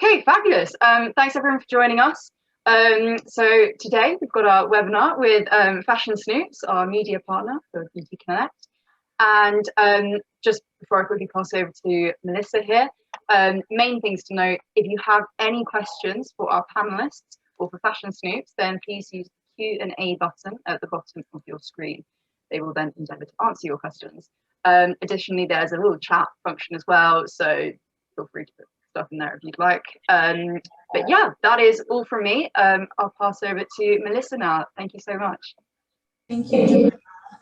Okay, fabulous. Thanks everyone for joining us. So today we've got our webinar with Fashion Snoops, our media partner for Beauty Connect. And just before I quickly pass over to Melissa here, main things to note: if you have any questions for our panelists or for Fashion Snoops, then please use the Q&A button at the bottom of your screen. They will then endeavour to answer your questions. Additionally, there's a little chat function as well, so feel free to put stuff in there if you'd like. But yeah, that is all from me. I'll pass over to Melissa now. Thank you so much. Thank you,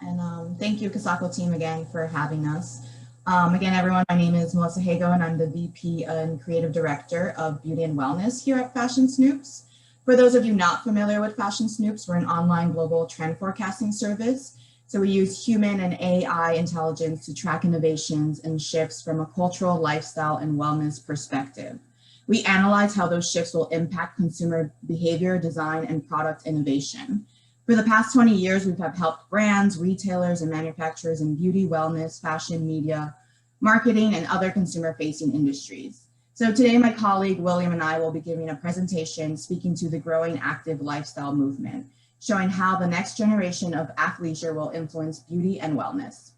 Joanna, and thank you, Kasako team, again for having us. Again, everyone, my name is Melissa Hago, and I'm the VP and Creative Director of Beauty and Wellness here at Fashion Snoops. For those of you not familiar with Fashion Snoops, we're an online global trend forecasting service. So we use human and AI intelligence to track innovations and shifts from a cultural, lifestyle, and wellness perspective. We analyze how those shifts will impact consumer behavior, design, and product innovation. For the past 20 years, we have helped brands, retailers, and manufacturers in beauty, wellness, fashion, media, marketing, and other consumer-facing industries. So today, my colleague William and I will be giving a presentation speaking to the growing active lifestyle movement, showing how the next generation of athleisure will influence beauty and wellness.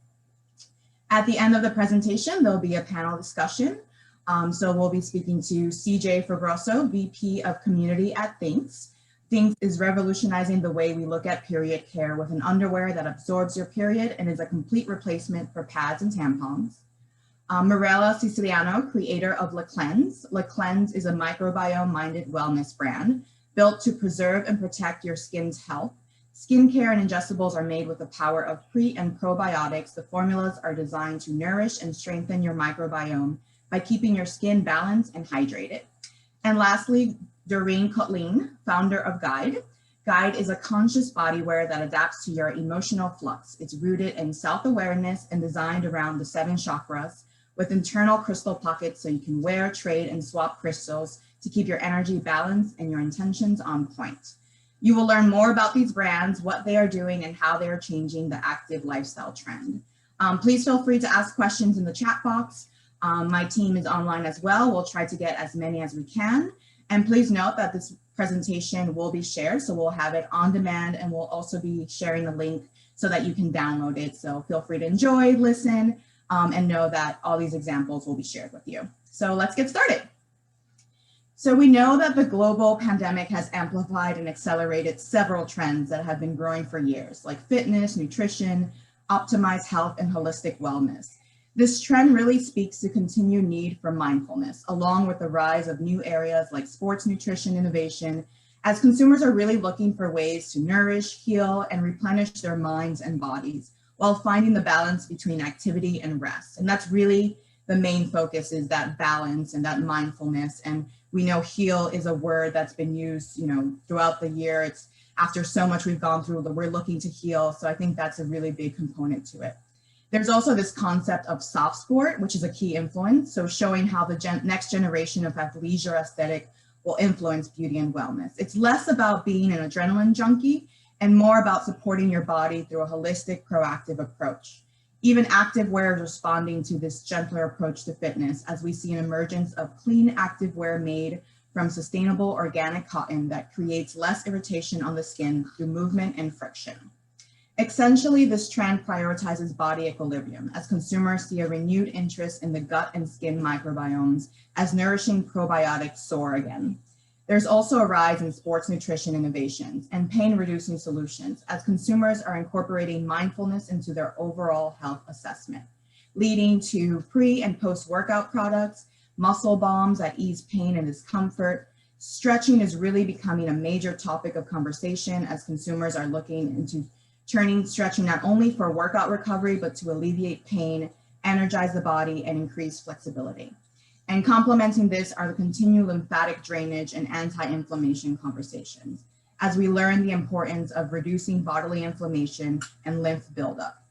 At the end of the presentation, there'll be a panel discussion. So we'll be speaking to CJ Frogozo, VP of Community at Thinx. Thinx is revolutionizing the way we look at period care with an underwear that absorbs your period and is a complete replacement for pads and tampons. Mirella Siciliano, creator of Le Cleanse. Le Cleanse is a microbiome-minded wellness brand built to preserve and protect your skin's health. Skincare and ingestibles are made with the power of pre and probiotics. The formulas are designed to nourish and strengthen your microbiome by keeping your skin balanced and hydrated. And lastly, Doreen Coutelin, founder of GEYED. GEYED is a conscious bodywear that adapts to your emotional flux. It's rooted in self-awareness and designed around the 7 chakras with internal crystal pockets so you can wear, trade, and swap crystals to keep your energy balanced and your intentions on point. You will learn more about these brands, what they are doing, and how they are changing the active lifestyle trend. Please feel free to ask questions in the chat box. My team is online as well. We'll try to get as many as we can. And please note that this presentation will be shared, so we'll have it on demand, and we'll also be sharing the link so that you can download it. So feel free to enjoy, listen, and know that all these examples will be shared with you. So let's get started. So we know that the global pandemic has amplified and accelerated several trends that have been growing for years, like fitness, nutrition, optimized health, and holistic wellness. This trend really speaks to continued need for mindfulness, along with the rise of new areas like sports nutrition innovation, as consumers are really looking for ways to nourish, heal, and replenish their minds and bodies, while finding the balance between activity and rest. And that's really the main focus, is that balance and that mindfulness. And we know heal is a word that's been used, throughout the year. It's after so much we've gone through that we're looking to heal. So I think that's a really big component to it. There's also this concept of soft sport, which is a key influence. So showing how the next generation of athleisure aesthetic will influence beauty and wellness. It's less about being an adrenaline junkie and more about supporting your body through a holistic, proactive approach. Even activewear is responding to this gentler approach to fitness, as we see an emergence of clean activewear made from sustainable organic cotton that creates less irritation on the skin through movement and friction. Essentially, this trend prioritizes body equilibrium, as consumers see a renewed interest in the gut and skin microbiomes as nourishing probiotics soar again. There's also a rise in sports nutrition innovations and pain-reducing solutions, as consumers are incorporating mindfulness into their overall health assessment, leading to pre- and post-workout products, muscle bombs that ease pain and discomfort. Stretching is really becoming a major topic of conversation, as consumers are looking into turning stretching not only for workout recovery, but to alleviate pain, energize the body, and increase flexibility. And complementing this are the continued lymphatic drainage and anti-inflammation conversations, as we learn the importance of reducing bodily inflammation and lymph buildup.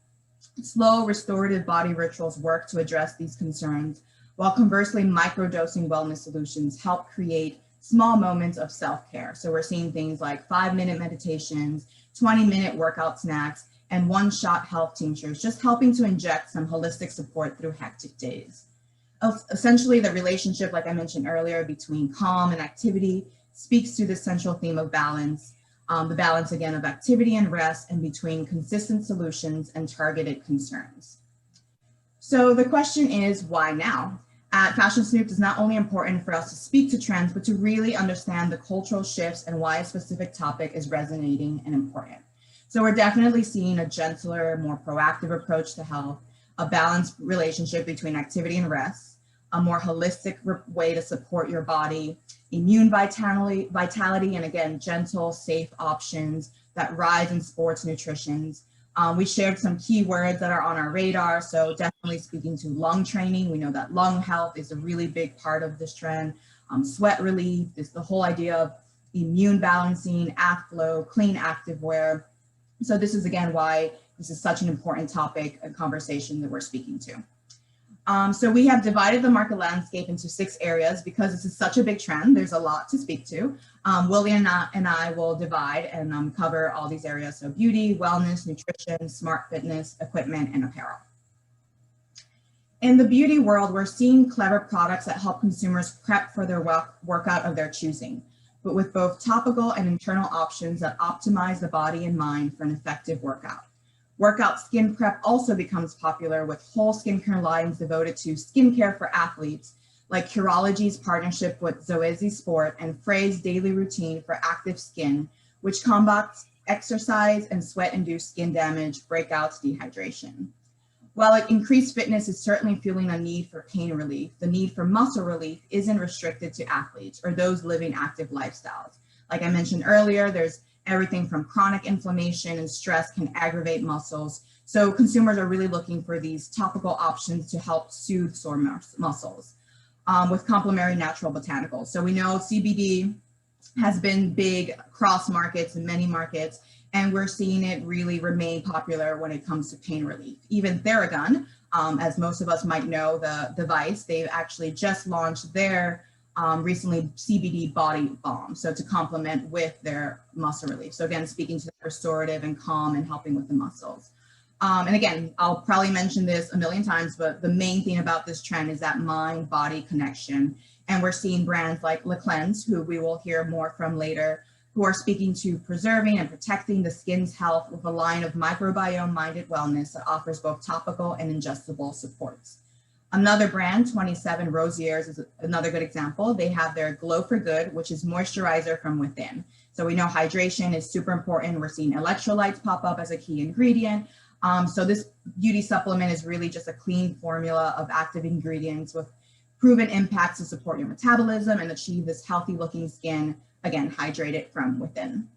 Slow restorative body rituals work to address these concerns, while conversely microdosing wellness solutions help create small moments of self-care. So we're seeing things like 5-minute meditations, 20-minute workout snacks, and one-shot health tinctures, just helping to inject some holistic support through hectic days. Essentially, the relationship, like I mentioned earlier, between calm and activity speaks to the central theme of balance, the balance again of activity and rest, and between consistent solutions and targeted concerns. So the question is, why now? At Fashion Snoops, it's not only important for us to speak to trends, but to really understand the cultural shifts and why a specific topic is resonating and important. So we're definitely seeing a gentler, more proactive approach to health, a balanced relationship between activity and rest, a more holistic way to support your body, immune vitality, and again, gentle, safe options that rise in sports nutrition. We shared some keywords that are on our radar, so definitely speaking to lung training. We know that lung health is a really big part of this trend. Sweat relief is the whole idea of immune balancing, flow, clean activewear. So this is again why this is such an important topic and conversation that we're speaking to. So we have divided the market landscape into 6 areas because this is such a big trend. There's a lot to speak to. William and I will divide and cover all these areas. So beauty, wellness, nutrition, smart fitness, equipment, and apparel. In the beauty world, we're seeing clever products that help consumers prep for their workout of their choosing, but with both topical and internal options that optimize the body and mind for an effective workout. Workout skin prep also becomes popular with whole skincare lines devoted to skincare for athletes, like Curology's partnership with Zoezi Sport and Frey's daily routine for active skin, which combats exercise and sweat-induced skin damage, breakouts, dehydration. While increased fitness is certainly fueling a need for pain relief, the need for muscle relief isn't restricted to athletes or those living active lifestyles. Like I mentioned earlier, there's everything from chronic inflammation and stress can aggravate muscles. So consumers are really looking for these topical options to help soothe sore muscles with complementary natural botanicals. So we know CBD has been big across markets and many markets, and we're seeing it really remain popular when it comes to pain relief. Even Theragun, as most of us might know, the device, they've actually just launched their recently CBD Body Bombs, so to complement with their muscle relief. So again, speaking to the restorative and calm and helping with the muscles. And again, I'll probably mention this a million times, but the main thing about this trend is that mind-body connection. And we're seeing brands like Le Cleanse, who we will hear more from later, who are speaking to preserving and protecting the skin's health with a line of microbiome-minded wellness that offers both topical and ingestible supports. Another brand, 27 Rosiers, is another good example. They have their Glow for Good, which is moisturizer from within. So we know hydration is super important. We're seeing electrolytes pop up as a key ingredient. So this beauty supplement is really just a clean formula of active ingredients with proven impacts to support your metabolism and achieve this healthy looking skin, again, hydrated from within.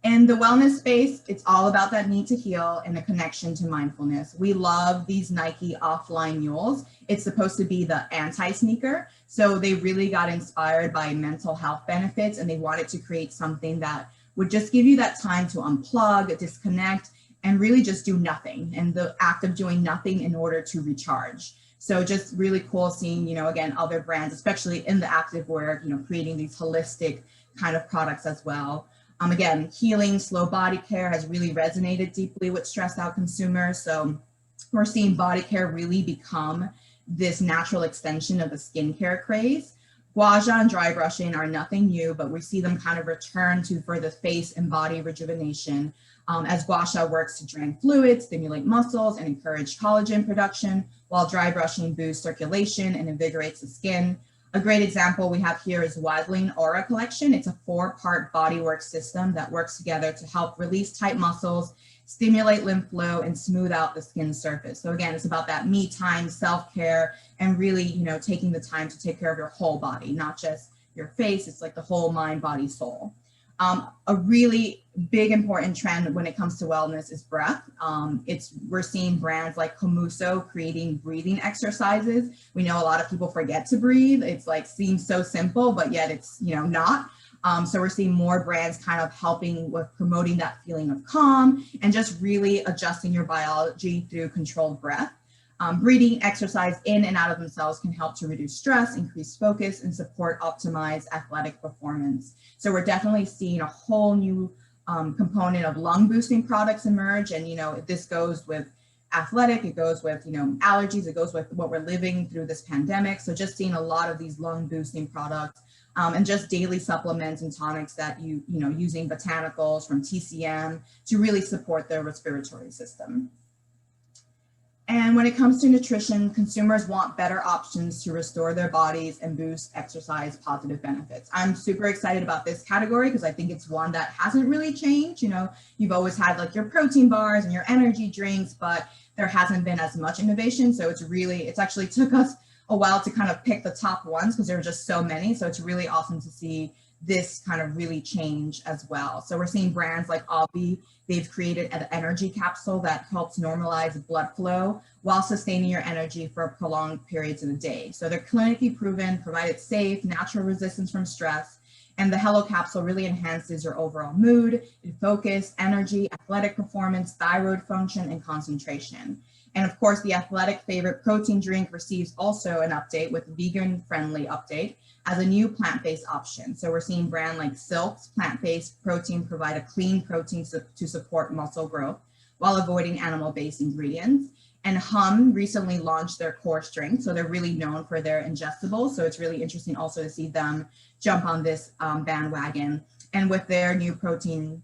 In the wellness space, it's all about that need to heal and the connection to mindfulness. We love these Nike offline mules. It's supposed to be the anti-sneaker. So they really got inspired by mental health benefits, and they wanted to create something that would just give you that time to unplug, disconnect, and really just do nothing, and the act of doing nothing in order to recharge. So just really cool seeing, again, other brands, especially in the activewear, creating these holistic kind of products as well. Again, healing, slow body care has really resonated deeply with stressed out consumers. So we're seeing body care really become this natural extension of the skincare craze. Gua sha and dry brushing are nothing new, but we see them kind of return to for the face and body rejuvenation as gua sha works to drain fluid, stimulate muscles, and encourage collagen production, while dry brushing boosts circulation and invigorates the skin. A great example we have here is Wedling Aura Collection. It's a 4-part bodywork system that works together to help release tight muscles, stimulate lymph flow, and smooth out the skin surface. So again, it's about that me time, self-care, and really, taking the time to take care of your whole body, not just your face. It's like the whole mind, body, soul. A really big important trend when it comes to wellness is breath. We're seeing brands like Komuso creating breathing exercises. We know a lot of people forget to breathe. It's like seems so simple, but yet it's not. So we're seeing more brands kind of helping with promoting that feeling of calm and just really adjusting your biology through controlled breath. Breathing exercise in and out of themselves can help to reduce stress, increase focus, and support optimized athletic performance. So we're definitely seeing a whole new component of lung boosting products emerge. And, this goes with athletic, it goes with, allergies, it goes with what we're living through this pandemic. So just seeing a lot of these lung boosting products and just daily supplements and tonics that using botanicals from TCM to really support the respiratory system. And when it comes to nutrition, consumers want better options to restore their bodies and boost exercise positive benefits. I'm super excited about this category because I think it's one that hasn't really changed. You've always had like your protein bars and your energy drinks, but there hasn't been as much innovation. So it's actually took us a while to kind of pick the top ones because there were just so many. So it's really awesome to see this kind of really change as well. So we're seeing brands like Obvi, they've created an energy capsule that helps normalize blood flow while sustaining your energy for prolonged periods in the day. So they're clinically proven, provided safe, natural resistance from stress, and the Hello capsule really enhances your overall mood, focus, energy, athletic performance, thyroid function, and concentration. And of course, the athletic favorite protein drink receives also an update with vegan-friendly update as a new plant-based option. So we're seeing brand like Silk's plant-based protein provide a clean protein to support muscle growth while avoiding animal-based ingredients. And Hum recently launched their core strength. So they're really known for their ingestibles. So it's really interesting also to see them jump on this bandwagon. And with their new protein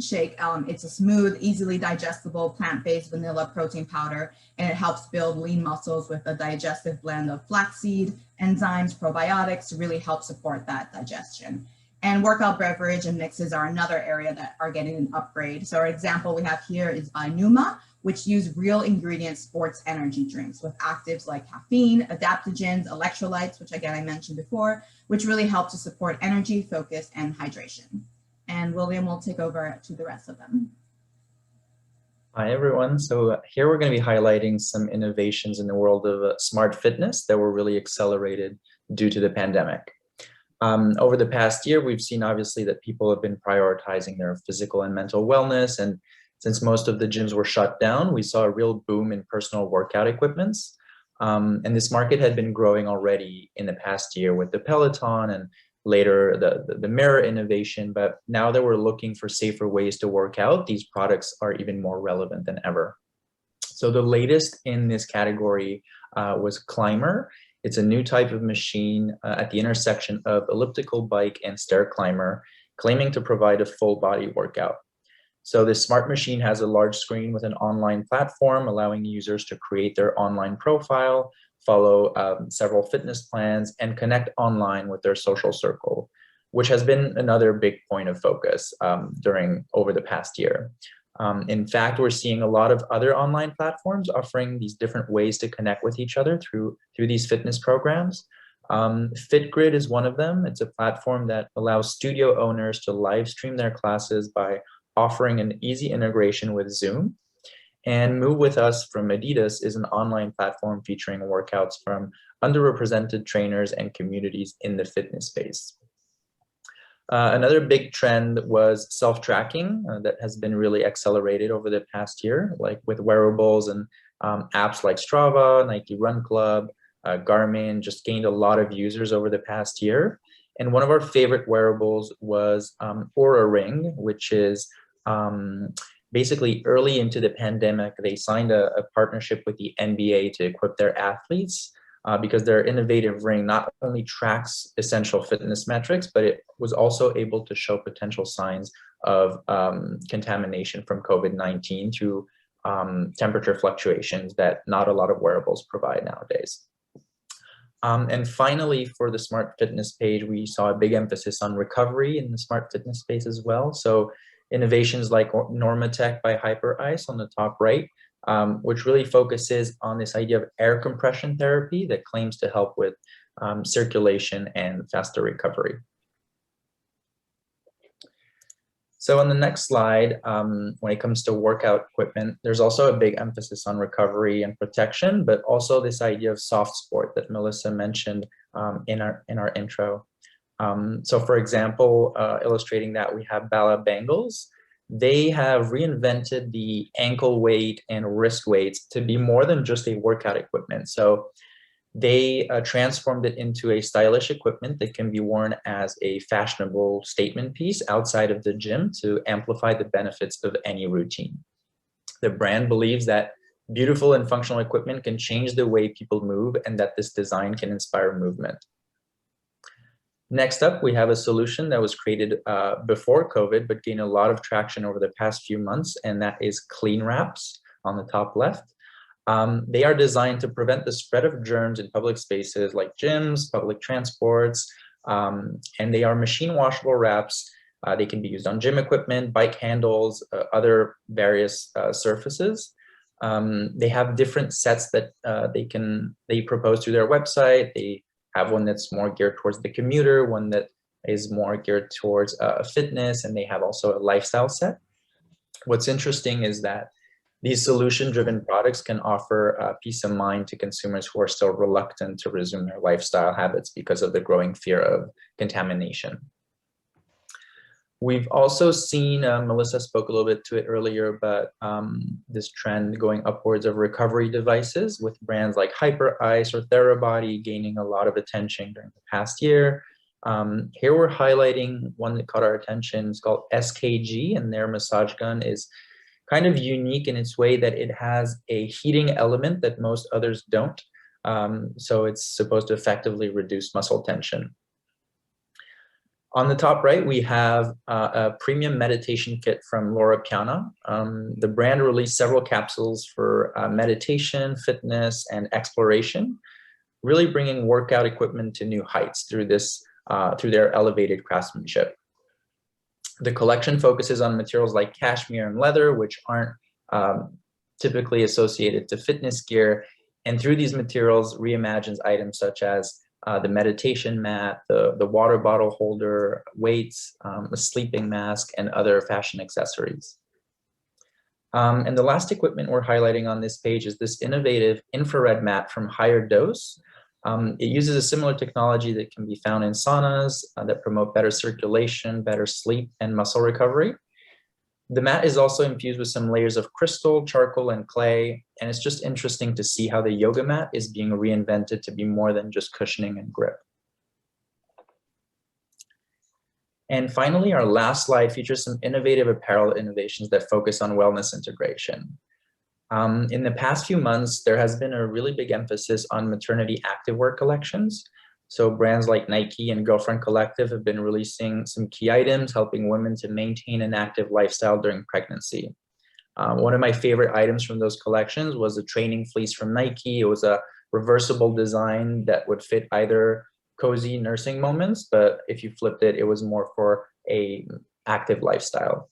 shake, it's a smooth, easily digestible, plant-based vanilla protein powder, and it helps build lean muscles with a digestive blend of flaxseed, enzymes, probiotics to really help support that digestion. And workout beverage and mixes are another area that are getting an upgrade. So our example we have here is by Numa, which use real ingredient sports energy drinks with actives like caffeine, adaptogens, electrolytes, which again I mentioned before, which really help to support energy, focus, and hydration. And William will take over to the rest of them. Hi, everyone. So here we're going to be highlighting some innovations in the world of smart fitness that were really accelerated due to the pandemic. Over the past year, we've seen obviously that people have been prioritizing their physical and mental wellness. And since most of the gyms were shut down, we saw a real boom in personal workout equipments. And this market had been growing already in the past year with the Peloton and later the mirror innovation, but now that we're looking for safer ways to work out, these products are even more relevant than ever. So the latest in this category was Climber. It's a new type of machine at the intersection of elliptical bike and stair climber, claiming to provide a full body workout. So this smart machine has a large screen with an online platform, allowing users to create their online profile, follow several fitness plans, and connect online with their social circle, which has been another big point of focus over the past year. In fact, we're seeing a lot of other online platforms offering these different ways to connect with each other through these fitness programs. FitGrid is one of them. It's a platform that allows studio owners to live stream their classes by offering an easy integration with Zoom. And Move With Us from Adidas is an online platform featuring workouts from underrepresented trainers and communities in the fitness space. Another big trend was self-tracking that has been really accelerated over the past year, like with wearables and apps like Strava, Nike Run Club, Garmin just gained a lot of users over the past year. And one of our favorite wearables was Oura Ring, which is basically early into the pandemic, they signed a partnership with the NBA to equip their athletes because their innovative ring not only tracks essential fitness metrics, but it was also able to show potential signs of contamination from COVID-19 through temperature fluctuations that not a lot of wearables provide nowadays. And finally, for the smart fitness page, we saw a big emphasis on recovery in the smart fitness space as well. So innovations like Normatec by HyperIce on the top right, which really focuses on this idea of air compression therapy that claims to help with circulation and faster recovery. So on the next slide, when it comes to workout equipment, there's also a big emphasis on recovery and protection, but also this idea of soft sport that Melissa mentioned in our intro. So for example, illustrating that, we have Bala Bangles. They have reinvented the ankle weight and wrist weights to be more than just a workout equipment. So they transformed it into a stylish equipment that can be worn as a fashionable statement piece outside of the gym to amplify the benefits of any routine. The brand believes that beautiful and functional equipment can change the way people move, and that this design can inspire movement. Next up, we have a solution that was created before COVID, but gained a lot of traction over the past few months, and that is clean wraps on the top left. They are designed to prevent the spread of germs in public spaces like gyms, public transports, and they are machine washable wraps. They can be used on gym equipment, bike handles, other various surfaces. They have different sets that they propose to their website. They have one that's more geared towards the commuter, one that is more geared towards fitness, and they have also a lifestyle set. What's interesting is that these solution-driven products can offer peace of mind to consumers who are still reluctant to resume their lifestyle habits because of the growing fear of contamination. We've also seen, Melissa spoke a little bit to it earlier, but this trend going upwards of recovery devices with brands like Hyper Ice or Therabody gaining a lot of attention during the past year. Here we're highlighting one that caught our attention. It's called SKG, and their massage gun is kind of unique in its way that it has a heating element that most others don't. So it's supposed to effectively reduce muscle tension. On the top right, we have a premium meditation kit from Laura Piana. The brand released several capsules for meditation, fitness, and exploration, really bringing workout equipment to new heights through their elevated craftsmanship. The collection focuses on materials like cashmere and leather, which aren't typically associated to fitness gear, and through these materials reimagines items such as the meditation mat, the water bottle holder, weights, a sleeping mask, and other fashion accessories. And the last equipment we're highlighting on this page is this innovative infrared mat from Higher Dose. It uses a similar technology that can be found in saunas that promote better circulation, better sleep, and muscle recovery. The mat is also infused with some layers of crystal, charcoal, and clay, and it's just interesting to see how the yoga mat is being reinvented to be more than just cushioning and grip. And finally, our last slide features some innovative apparel innovations that focus on wellness integration. In the past few months, there has been a really big emphasis on maternity activewear collections. So brands like Nike and Girlfriend Collective have been releasing some key items, helping women to maintain an active lifestyle during pregnancy. One of my favorite items from those collections was a training fleece from Nike. It was a reversible design that would fit either cozy nursing moments, but if you flipped it, it was more for a active lifestyle.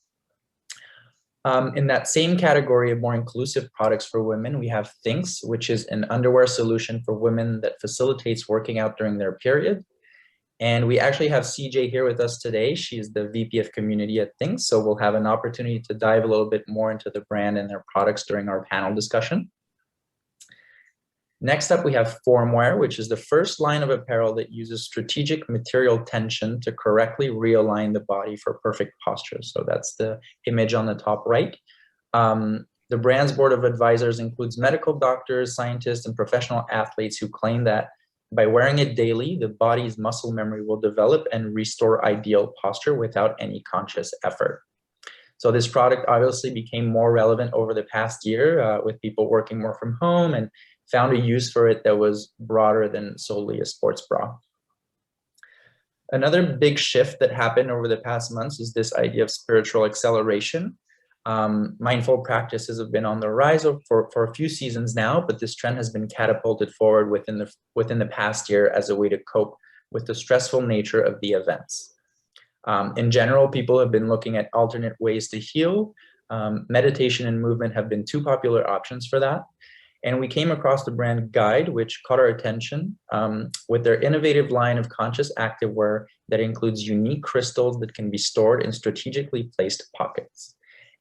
In that same category of more inclusive products for women, we have Thinx, which is an underwear solution for women that facilitates working out during their period. And we actually have CJ here with us today. She's the VP of Community at Thinx, so we'll have an opportunity to dive a little bit more into the brand and their products during our panel discussion. Next up, we have Formwire, which is the first line of apparel that uses strategic material tension to correctly realign the body for perfect posture. So that's the image on the top right. The brand's board of advisors includes medical doctors, scientists, and professional athletes who claim that by wearing it daily, the body's muscle memory will develop and restore ideal posture without any conscious effort. So this product obviously became more relevant over the past year with people working more from home, and found a use for it that was broader than solely a sports bra. Another big shift that happened over the past months is this idea of spiritual acceleration. Mindful practices have been on the rise for a few seasons now, but this trend has been catapulted forward within the past year as a way to cope with the stressful nature of the events. In general, people have been looking at alternate ways to heal. Meditation and movement have been two popular options for that. And we came across the brand GEYED, which caught our attention with their innovative line of conscious activewear that includes unique crystals that can be stored in strategically placed pockets.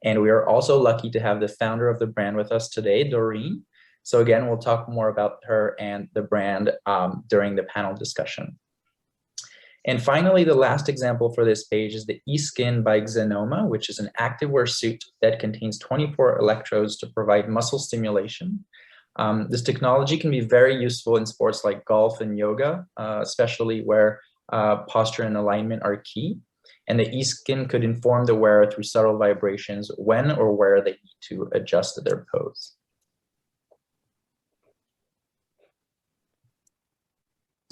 And we are also lucky to have the founder of the brand with us today, Doreen. So again, we'll talk more about her and the brand during the panel discussion. And finally, the last example for this page is the eSkin by Xenoma, which is an activewear suit that contains 24 electrodes to provide muscle stimulation. This technology can be very useful in sports like golf and yoga, especially where posture and alignment are key. And the eSkin could inform the wearer through subtle vibrations when or where they need to adjust their pose.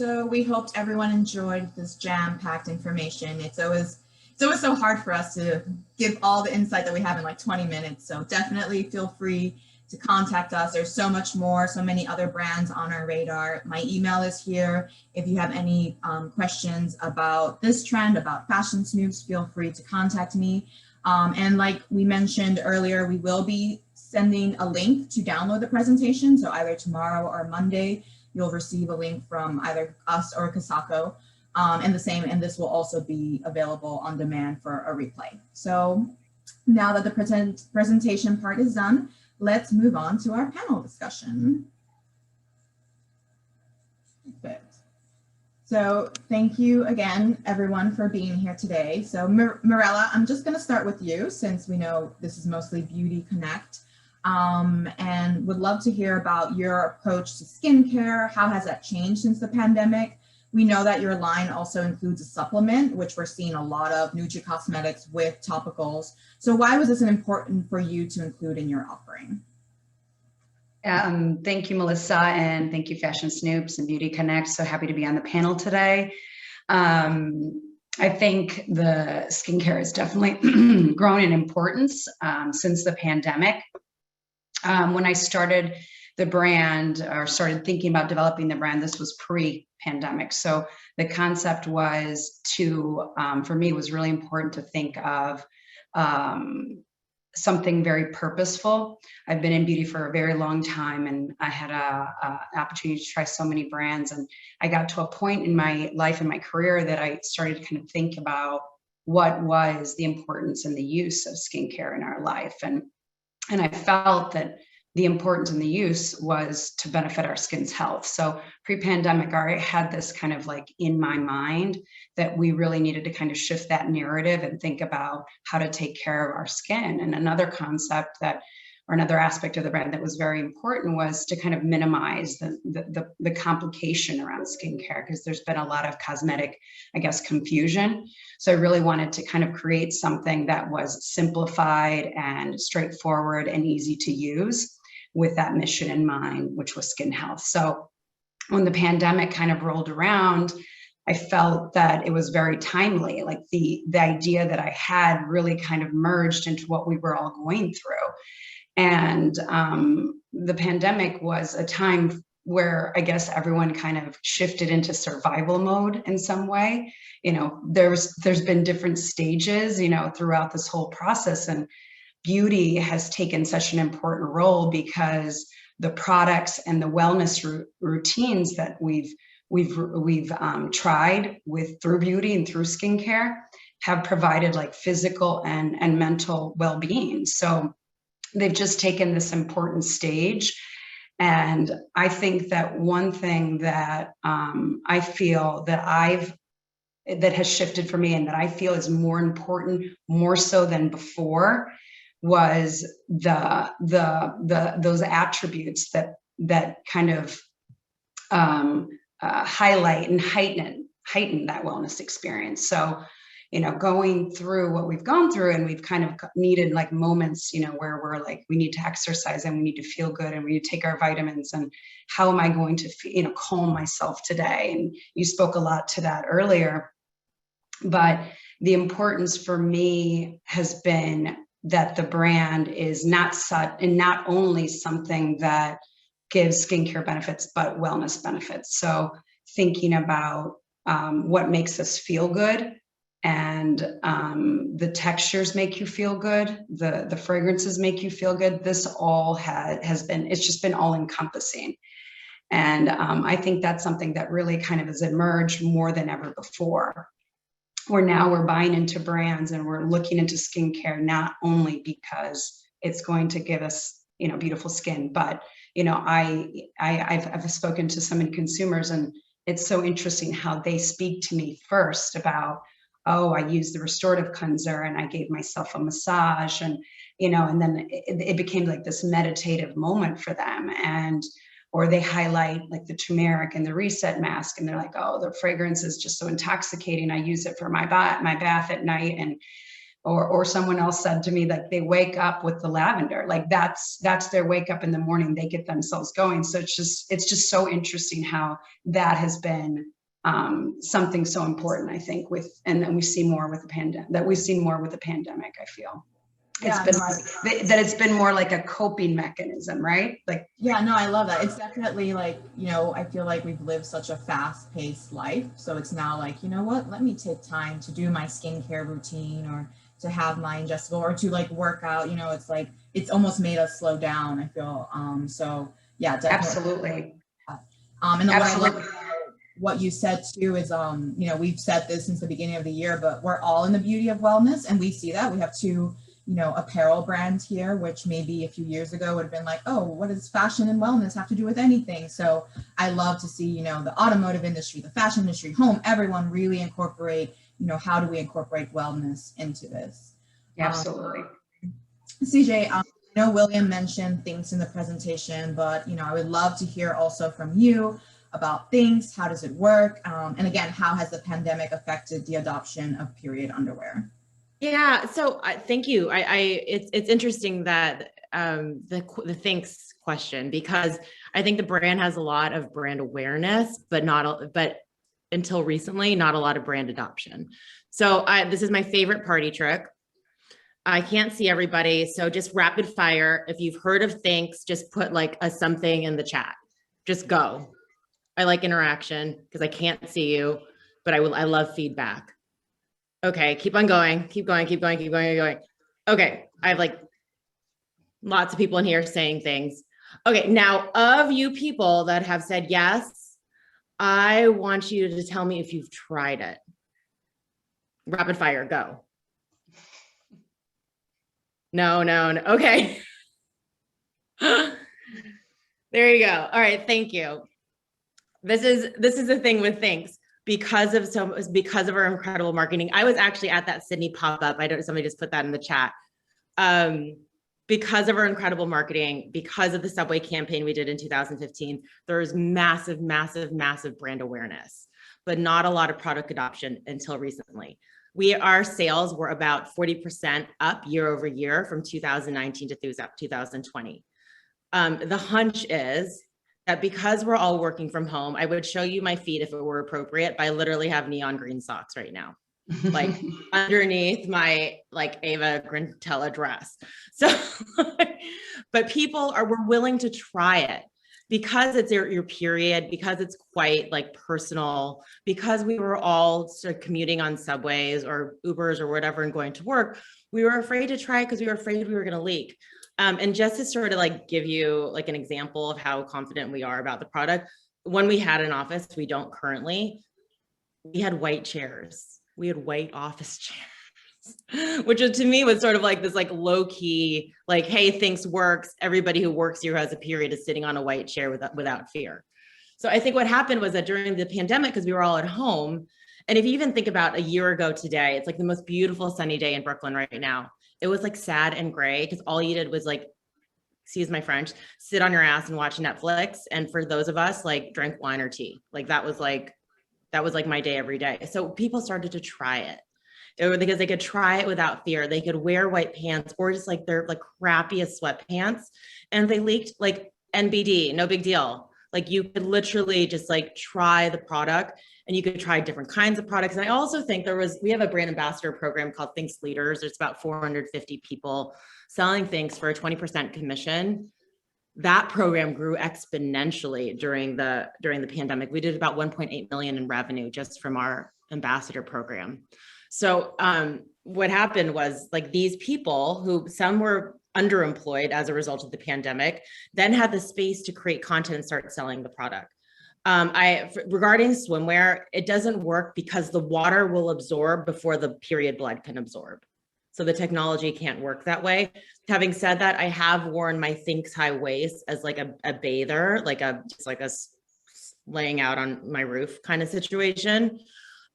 So we hoped everyone enjoyed this jam-packed information. It's always so hard for us to give all the insight that we have in like 20 minutes. So definitely feel free to contact us. There's so much more, so many other brands on our radar. My email is here. If you have any questions about this trend, about Fashion Snoops, feel free to contact me. And like we mentioned earlier, we will be sending a link to download the presentation. So either tomorrow or Monday, you'll receive a link from either us or Kasako. And this will also be available on demand for a replay. So now that the presentation part is done, let's move on to our panel discussion. Perfect. So thank you again, everyone, for being here today. So Mirella, I'm just going to start with you since we know this is mostly Beauty Connect, and would love to hear about your approach to skincare. How has that changed since the pandemic? We know that your line also includes a supplement, which we're seeing a lot of nutricosmetics with topicals. So why was this important for you to include in your offering? Thank you, Melissa, and thank you, Fashion Snoops and Beauty Connect. So happy to be on the panel today. I think the skincare has definitely grown in importance since the pandemic. When I started the brand or started thinking about developing the brand, this was pre-pandemic. So the concept was to, for me, it was really important to think of something very purposeful. I've been in beauty for a very long time, and I had an opportunity to try so many brands. And I got to a point in my life and my career that I started to kind of think about what was the importance and the use of skincare in our life. And I felt that the importance and the use was to benefit our skin's health. So pre-pandemic, I already had this kind of like in my mind that we really needed to kind of shift that narrative and think about how to take care of our skin. And another concept that, or another aspect of the brand that was very important was to kind of minimize the complication around skincare, because there's been a lot of cosmetic, I guess, confusion. So I really wanted to kind of create something that was simplified and straightforward and easy to use with that mission in mind, which was skin health. So when the pandemic kind of rolled around, I felt that it was very timely. Like the idea that I had really kind of merged into what we were all going through. And the pandemic was a time where I guess everyone kind of shifted into survival mode in some way. You know, there's been different stages, you know, throughout this whole process, and beauty has taken such an important role because the products and the wellness routines that we've tried through beauty and through skincare have provided like physical and mental well-being. So they've just taken this important stage. And I think that one thing that I feel that that has shifted for me and that I feel is more important, more so than before, was those attributes that kind of highlight and heighten that wellness experience. So, you know, going through what we've gone through, and we've kind of needed like moments, you know, where we're like, we need to exercise and we need to feel good and we need to take our vitamins, and how am I going to, you know, calm myself today? And you spoke a lot to that earlier, but the importance for me has been that the brand is not only something that gives skincare benefits, but wellness benefits. So thinking about what makes us feel good, and the textures make you feel good, the fragrances make you feel good. This all it's just been all encompassing. And I think that's something that really kind of has emerged more than ever before. Where now we're buying into brands and we're looking into skincare, not only because it's going to give us, you know, beautiful skin, but, you know, I've spoken to so many consumers, and it's so interesting how they speak to me first about, oh, I used the restorative cleanser and I gave myself a massage, and, you know, and then it became like this meditative moment for them. And or they highlight like the turmeric and the reset mask, and they're like, oh, the fragrance is just so intoxicating. I use it for my bath at night. And or someone else said to me that they wake up with the lavender, like that's their wake up in the morning, they get themselves going. So it's just so interesting how that has been something so important, I think, and then we see more with the pandemic, I feel. Yeah, It's been more like a coping mechanism, right? Like, yeah, no, I love that. It's definitely like, I feel like we've lived such a fast paced life. So it's now like, you know what, let me take time to do my skincare routine or to have my ingestible or to like work out, it's like, it's almost made us slow down, I feel. So yeah, definitely. Absolutely. And then what you said too is, we've said this since the beginning of the year, but we're all in the beauty of wellness, and we see that. We have two apparel brand here, which maybe a few years ago would have been like, oh, what does fashion and wellness have to do with anything? So I love to see, the automotive industry, the fashion industry, home, everyone really incorporate, how do we incorporate wellness into this? Absolutely. CJ, I know William mentioned Thinx in the presentation, but, I would love to hear also from you about Thinx. How does it work? And again, how has the pandemic affected the adoption of period underwear? Yeah, so thank you. It's interesting that the Thinx question, because I think the brand has a lot of brand awareness, but until recently, not a lot of brand adoption. So this is my favorite party trick. I can't see everybody, so just rapid fire. If you've heard of Thinx, just put like a something in the chat. Just go. I like interaction because I can't see you, but I love feedback. Okay, keep on going, keep going. Okay, I have like lots of people in here saying things. Okay, now of you people that have said yes, I want you to tell me if you've tried it. Rapid fire, go. No. Okay. There you go. All right, thank you. This is the thing with Thinx. Because of our incredible marketing. I was actually at that Sydney pop-up. Somebody just put that in the chat. Because of our incredible marketing, because of the Subway campaign we did in 2015, there's massive brand awareness, but not a lot of product adoption until recently. Our sales were about 40% up year over year from 2019 to 2020. The hunch is that because we're all working from home, I would show you my feet if it were appropriate, but I literally have neon green socks right now, like underneath my like Ava Grantella dress. So, but we're willing to try it because it's your period, because it's quite like personal, because we were all sort of commuting on subways or Ubers or whatever and going to work. We were afraid to try it because we were afraid we were going to leak. And just to sort of like give you like an example of how confident we are about the product, when we had an office, we don't currently, we had white chairs. We had white office chairs, which to me was sort of like this like low key, like, hey, Thinx works. Everybody who works here who has a period is sitting on a white chair without fear. So I think what happened was that during the pandemic, because we were all at home, and if you even think about a year ago today, it's like the most beautiful sunny day in Brooklyn right now. It was like sad and gray because all you did was like, excuse my French, sit on your ass and watch Netflix. And for those of us, like drink wine or tea. Like that was like my day every day. So people started to try it. Because they could try it without fear. They could wear white pants or just like their like crappiest sweatpants. And they leaked like NBD, no big deal. Like you could literally just like try the product and you could try different kinds of products. And I also think we have a brand ambassador program called Thinx Leaders. There's about 450 people selling Thinx for a 20% commission. That program grew exponentially during the pandemic. We did about 1.8 million in revenue just from our ambassador program. So what happened was like these people who some were underemployed as a result of the pandemic, then had the space to create content and start selling the product. Regarding swimwear, it doesn't work because the water will absorb before the period blood can absorb. So the technology can't work that way. Having said that, I have worn my Thinx high waist as like a bather, just like a laying out on my roof kind of situation.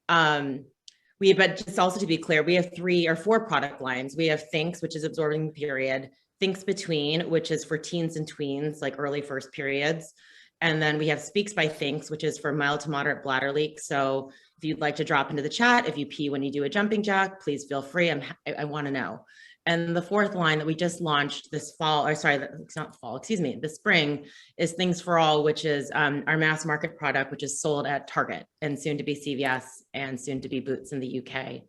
But just also to be clear, we have 3 or 4 product lines. We have Thinx, which is absorbing the period, Thinx Between, which is for teens and tweens, like early first periods. And then we have Speaks by Thinx, which is for mild to moderate bladder leaks. So If you'd like to drop into the chat, if you pee when you do a jumping jack, please feel free. I want to know. And the fourth line that we just launched this fall, or sorry, it's not fall, excuse me, this spring, is Thinx for All, which is our mass market product, which is sold at Target and soon to be CVS and soon to be Boots in the UK.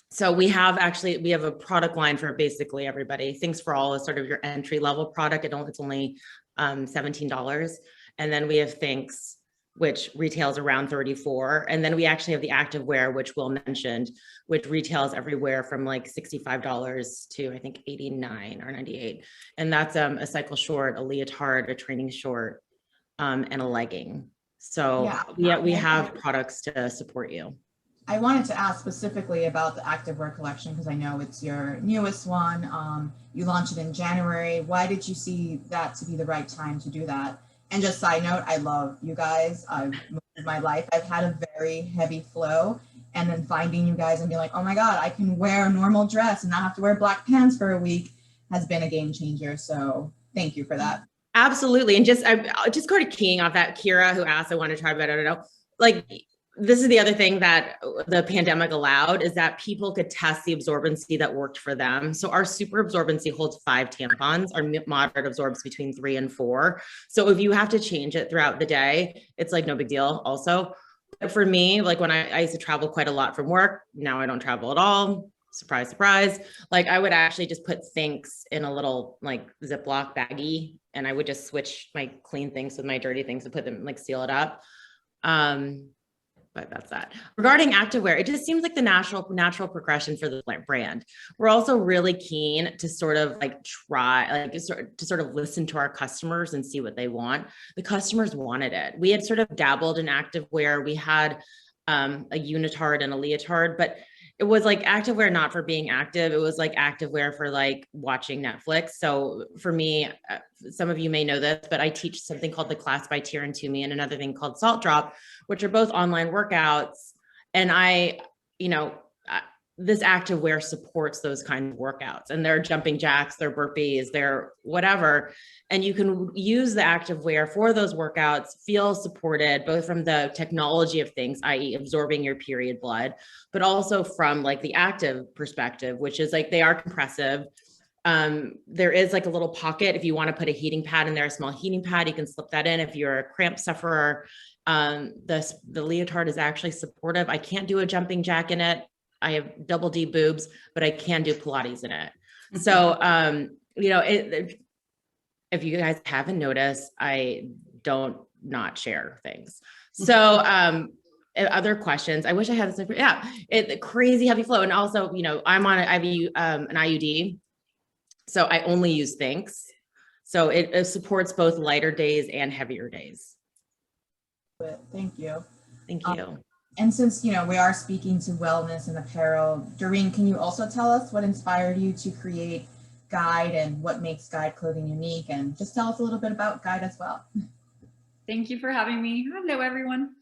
So we have a product line for basically everybody. Thinx for All is sort of your entry level product. It's only $17. And then we have Thinx, which retails around $34. And then we actually have the activewear, which Will mentioned, which retails everywhere from like $65 to I think 89 or 98. And that's a cycle short, a leotard, a training short, and a legging. So yeah, we have products to support you. I wanted to ask specifically about the activewear collection because I know it's your newest one. You launched it in January. Why did you see that to be the right time to do that? And just side note, I love you guys. I've moved my life. I've had a very heavy flow, and then finding you guys and being like, oh my God, I can wear a normal dress and not have to wear black pants for a week has been a game changer. So thank you for that. Absolutely. And just kind of keying off that, Kira, who asked, I want to try, but I don't know. Like, this is the other thing that the pandemic allowed, is that people could test the absorbency that worked for them. So our super absorbency holds 5 tampons. Our moderate absorbs between 3 and 4. So if you have to change it throughout the day, it's like no big deal also. But for me, like when I used to travel quite a lot from work, now I don't travel at all. Surprise, surprise. Like I would actually just put Thinx in a little like Ziploc baggie, and I would just switch my clean things with my dirty things and put them, like seal it up. But that's that. Regarding activewear, it just seems like the natural progression for the brand. We're also really keen to sort of like try, like to sort of listen to our customers and see what they want. The customers wanted it. We had sort of dabbled in activewear. We had a unitard and a leotard, but it was like activewear not for being active. It was like activewear for like watching Netflix. So for me, some of you may know this, but I teach something called the Class by Tier and Toomey and another thing called Salt Drop, which are both online workouts. And this activewear supports those kinds of workouts, and they're jumping jacks, they're burpees, they're whatever. And you can use the activewear for those workouts, feel supported both from the technology of things, i.e. absorbing your period blood, but also from like the active perspective, which is like they are compressive. There is like a little pocket. If you want to put a heating pad in there, a small heating pad, you can slip that in. If you're a cramp sufferer, the leotard is actually supportive. I can't do a jumping jack in it. I have double D boobs, but I can do Pilates in it. So, if you guys haven't noticed, I don't not share things. So, other questions, I wish I had this. Yeah. Crazy heavy flow. And also, I'm on an IUD. So I only use Thinx. So it supports both lighter days and heavier days. Thank you. Thank you. And since, we are speaking to wellness and apparel, Doreen, can you also tell us what inspired you to create GEYED and what makes GEYED clothing unique? And just tell us a little bit about GEYED as well. Thank you for having me. Hello, everyone.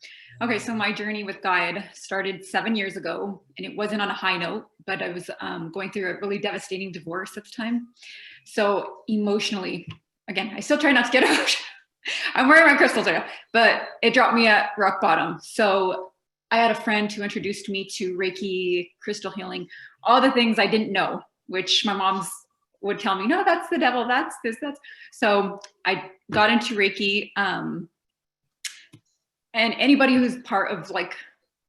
Okay, so my journey with GEYED started 7 years ago, and it wasn't on a high note, but I was going through a really devastating divorce at the time. So emotionally, again, I still try not to get out. I'm wearing my crystals right now, but it dropped me at rock bottom. So I had a friend who introduced me to Reiki, crystal healing, all the things I didn't know, which my mom's would tell me, no, that's the devil, that's this, that's. So I got into Reiki, and anybody who's part of like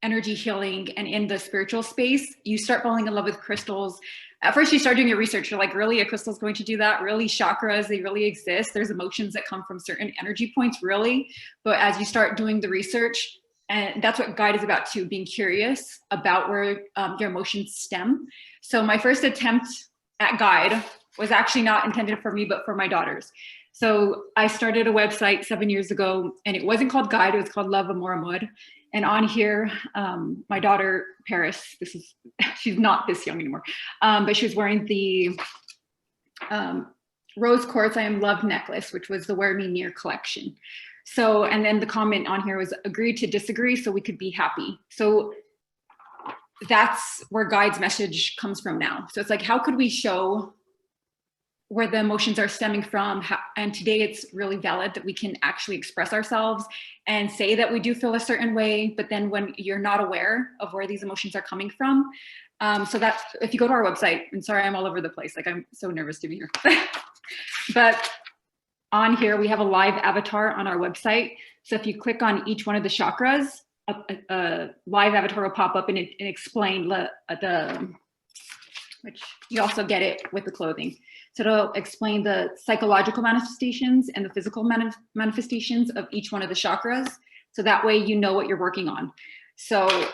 energy healing and in the spiritual space, you start falling in love with crystals. At first you start doing your research. You're like, really, a crystal's going to do that? Really? Chakras, they really exist? There's emotions that come from certain energy points, really? But as you start doing the research, and that's what GEYED is about too, being curious about where your emotions stem. So my first attempt at GEYED was actually not intended for me, but for my daughters. So I started a website 7 years ago, and it wasn't called GEYED, it was called Love Amor Amor. And on here, my daughter, Paris, she's not this young anymore, but she was wearing the Rose Quartz I Am Love necklace, which was the Wear Me Near collection. So, and then the comment on here was agree to disagree so we could be happy. So that's where GEYED's message comes from now. So it's like, how could we show where the emotions are stemming from. And today it's really valid that we can actually express ourselves and say that we do feel a certain way, but then when you're not aware of where these emotions are coming from. So that if you go to our website, and sorry, I'm all over the place, like I'm so nervous to be here. But on here, we have a live avatar on our website. So if you click on each one of the chakras, a live avatar will pop up and explain which you also get it with the clothing. So it'll explain the psychological manifestations and the physical manifestations of each one of the chakras. So that way you know what you're working on. So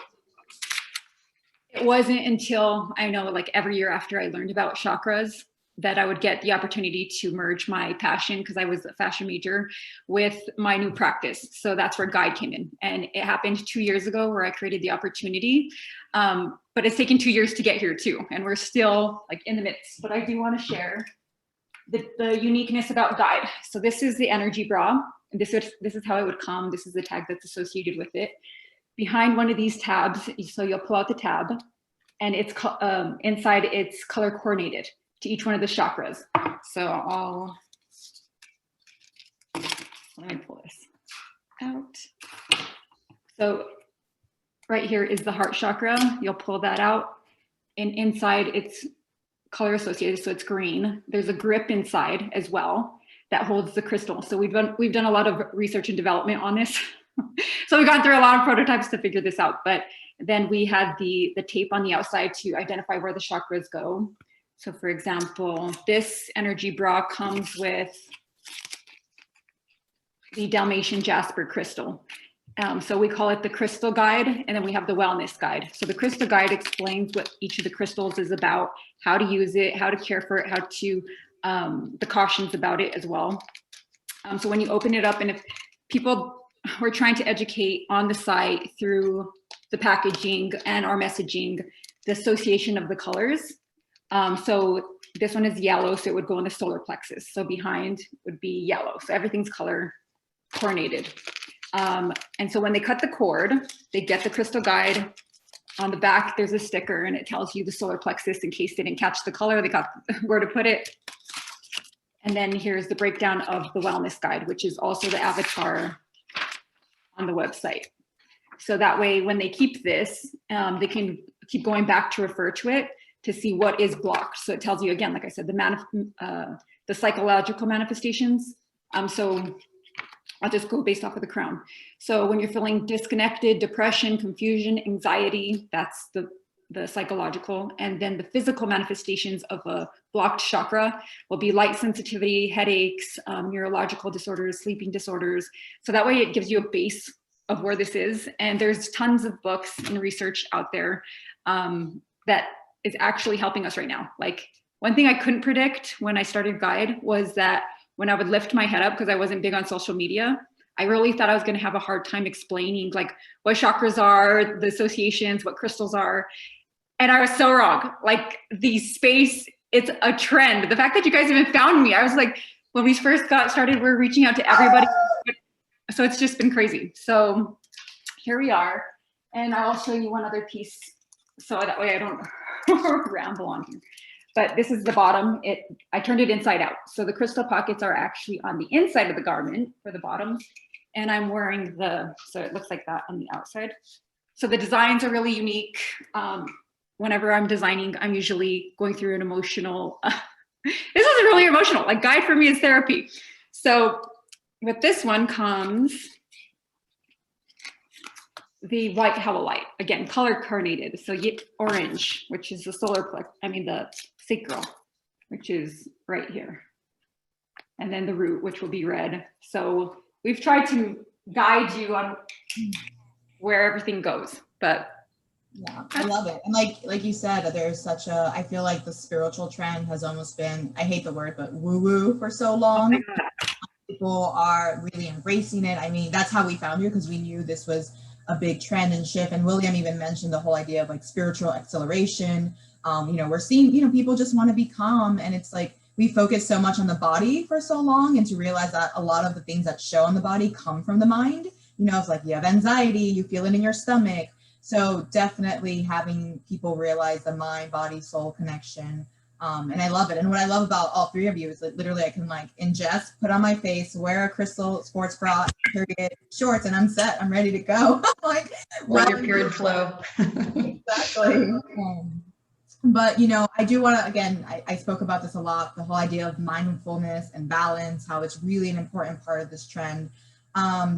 it wasn't until, I know, like every year after I learned about chakras, that I would get the opportunity to merge my passion, because I was a fashion major, with my new practice. So that's where GEYED came in. And it happened 2 years ago where I created the opportunity. But it's taken 2 years to get here too. And we're still like in the midst. But I do want to share the uniqueness about GEYED. So this is the energy bra. And this is how it would come. This is the tag that's associated with it. Behind one of these tabs, so you'll pull out the tab, and it's inside it's color coordinated to each one of the chakras. So let me pull this out. So right here is the heart chakra. You'll pull that out, and inside it's color associated, so it's green. There's a grip inside as well that holds the crystal. So we've done a lot of research and development on this. So we've gone through a lot of prototypes to figure this out, but then we had the tape on the outside to identify where the chakras go. So for example, this energy bra comes with the Dalmatian Jasper crystal. So we call it the crystal guide, and then we have the wellness guide. So the crystal guide explains what each of the crystals is about, how to use it, how to care for it, how to, the cautions about it as well. So when you open it up, and if people, we're trying to educate on the site through the packaging and our messaging, the association of the colors. So this one is yellow, so it would go in the solar plexus. So behind would be yellow. So everything's color coordinated. And so when they cut the cord, they get the crystal guide. On the back, there's a sticker, and it tells you the solar plexus in case they didn't catch the color, they got where to put it. And then here's the breakdown of the wellness guide, which is also the avatar on the website. So that way, when they keep this, they can keep going back to refer to it to see what is blocked. So it tells you, again, like I said, the psychological manifestations. So I'll just go based off of the crown. So when you're feeling disconnected, depression, confusion, anxiety, that's the psychological. And then the physical manifestations of a blocked chakra will be light sensitivity, headaches, neurological disorders, sleeping disorders. So that way it gives you a base of where this is. And there's tons of books and research out there that is actually helping us right now. Like one thing I couldn't predict when I started GEYED was that when I would lift my head up, because I wasn't big on social media, I really thought I was going to have a hard time explaining like what chakras are, the associations, what crystals are. And I was so wrong. Like the space, it's a trend. The fact that you guys even found me, I was like, when we first got started, we're reaching out to everybody. So it's just been crazy. So here we are. And I'll show you one other piece so that way I don't ramble on here. But this is the bottom. I turned it inside out. So the crystal pockets are actually on the inside of the garment for the bottom. And I'm wearing so it looks like that on the outside. So the designs are really unique. Whenever I'm designing, I'm usually going through an emotional, this is really emotional. Like GEYED for me is therapy. So with this one comes the white howlite, again, color coordinated. So orange, which is the the sacral, which is right here. And then the root, which will be red. So we've tried to guide you on where everything goes, but. Yeah, I love it. And like you said, there's such I feel like the spiritual trend has almost been, I hate the word, but woo-woo for so long. Oh, people are really embracing it. I mean, that's how we found you, because we knew this was a big trend and shift. And William even mentioned the whole idea of like spiritual acceleration. We're seeing, people just want to be calm. And it's like, we focus so much on the body for so long, and to realize that a lot of the things that show on the body come from the mind. It's like you have anxiety, you feel it in your stomach. So definitely having people realize the mind, body, soul connection And I love it. And what I love about all three of you is that literally I can like ingest, put on my face, wear a crystal sports bra, period, shorts, and I'm set. I'm ready to go. Like, Let your period flow. Exactly. But, you know, I do want to, again, I spoke about this a lot, the whole idea of mindfulness and balance, how it's really an important part of this trend.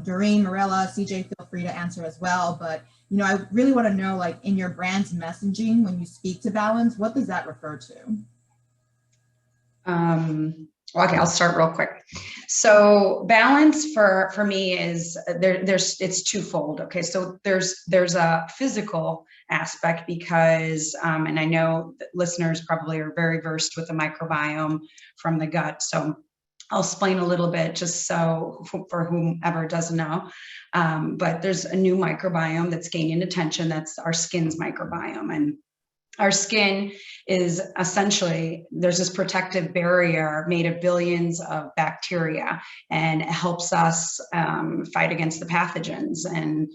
Doreen, Mirella, CJ, feel free to answer as well. But, you know, I really want to know, like, in your brand's messaging, when you speak to balance, what does that refer to? Okay, I'll start real quick. So balance for me is it's twofold. Okay, so there's a physical aspect because, and I know that listeners probably are very versed with the microbiome from the gut. So I'll explain a little bit just so for whomever doesn't know. But there's a new microbiome that's gaining attention. That's our skin's microbiome. And our skin is essentially, there's this protective barrier made of billions of bacteria, and it helps us fight against the pathogens and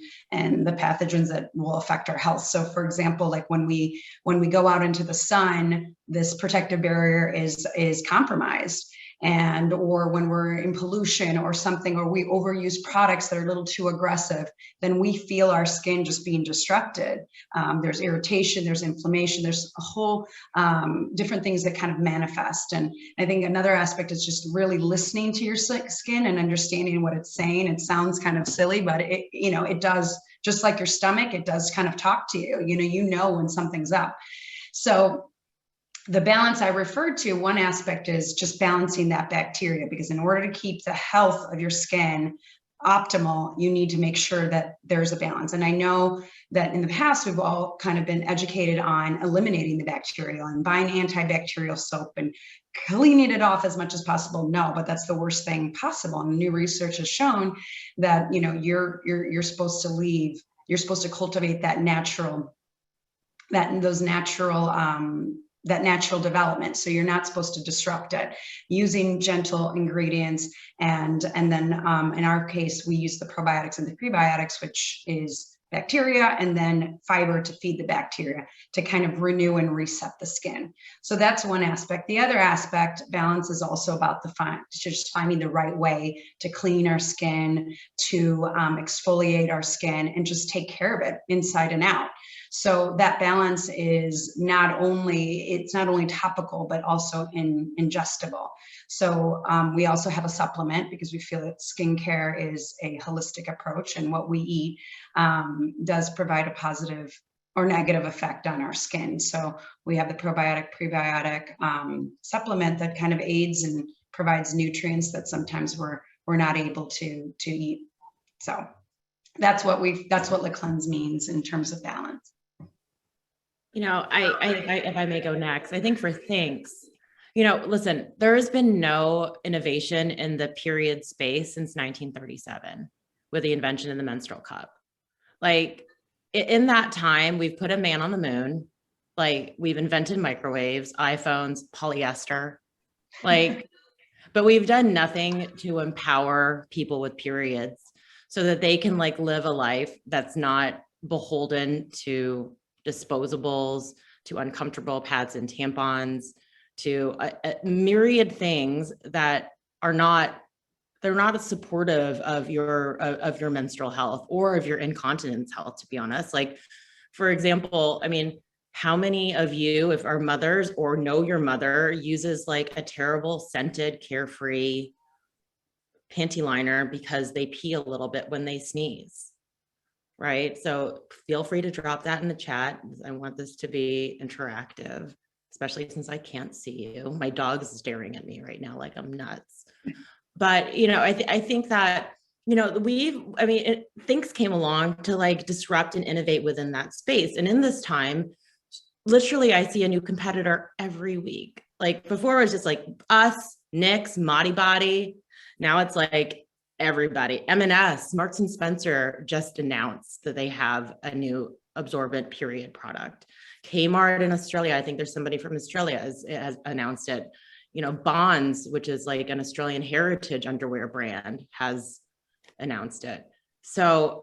the pathogens that will affect our health. So for example, like when we go out into the sun, this protective barrier is compromised. And or when we're in pollution or something, or we overuse products that are a little too aggressive, then we feel our skin just being disrupted. There's irritation, there's inflammation, there's a whole different things that kind of manifest. And I think another aspect is just really listening to your skin and understanding what it's saying. It sounds kind of silly, but it does, just like your stomach, it does kind of talk to you. You know when something's up. So the balance I referred to, one aspect is just balancing that bacteria, because in order to keep the health of your skin optimal, you need to make sure that there's a balance. And I know that in the past, we've all kind of been educated on eliminating the bacterial and buying antibacterial soap and cleaning it off as much as possible. No, but that's the worst thing possible. And new research has shown that, you're supposed to cultivate that natural development. So you're not supposed to disrupt it using gentle ingredients. And then in our case, we use the probiotics and the prebiotics, which is bacteria, and then fiber to feed the bacteria to kind of renew and reset the skin. So that's one aspect. The other aspect, balance, is also about just finding the right way to clean our skin, to exfoliate our skin, and just take care of it inside and out. So that balance is not only topical, but also ingestible. So we also have a supplement because we feel that skincare is a holistic approach, and what we eat does provide a positive or negative effect on our skin. So we have the probiotic, prebiotic supplement that kind of aids and provides nutrients that sometimes we're not able to eat. So that's what Le Cleanse means in terms of balance. If I may go next, I think for Thinx, listen, there has been no innovation in the period space since 1937 with the invention of the menstrual cup. Like in that time, we've put a man on the moon, like we've invented microwaves, iPhones, polyester, but we've done nothing to empower people with periods so that they can live a life that's not beholden to disposables, to uncomfortable pads and tampons, to a myriad things that they're not as supportive of your menstrual health or of your incontinence health, to be honest. For example, how many of you, if are mothers or know your mother, uses a terrible scented Carefree panty liner because they pee a little bit when they sneeze? Right? So feel free to drop that in the chat. I want this to be interactive, especially since I can't see you. My dog's staring at me right now like I'm nuts. But, I think that, Thinx came along to disrupt and innovate within that space. And in this time, literally, I see a new competitor every week. Before it was just us, NYX, Modi Body. Now it's everybody. M&S, Marks and Spencer just announced that they have a new absorbent period product. Kmart in Australia, I think there's somebody from Australia has announced it. Bonds, which is an Australian heritage underwear brand, has announced it. So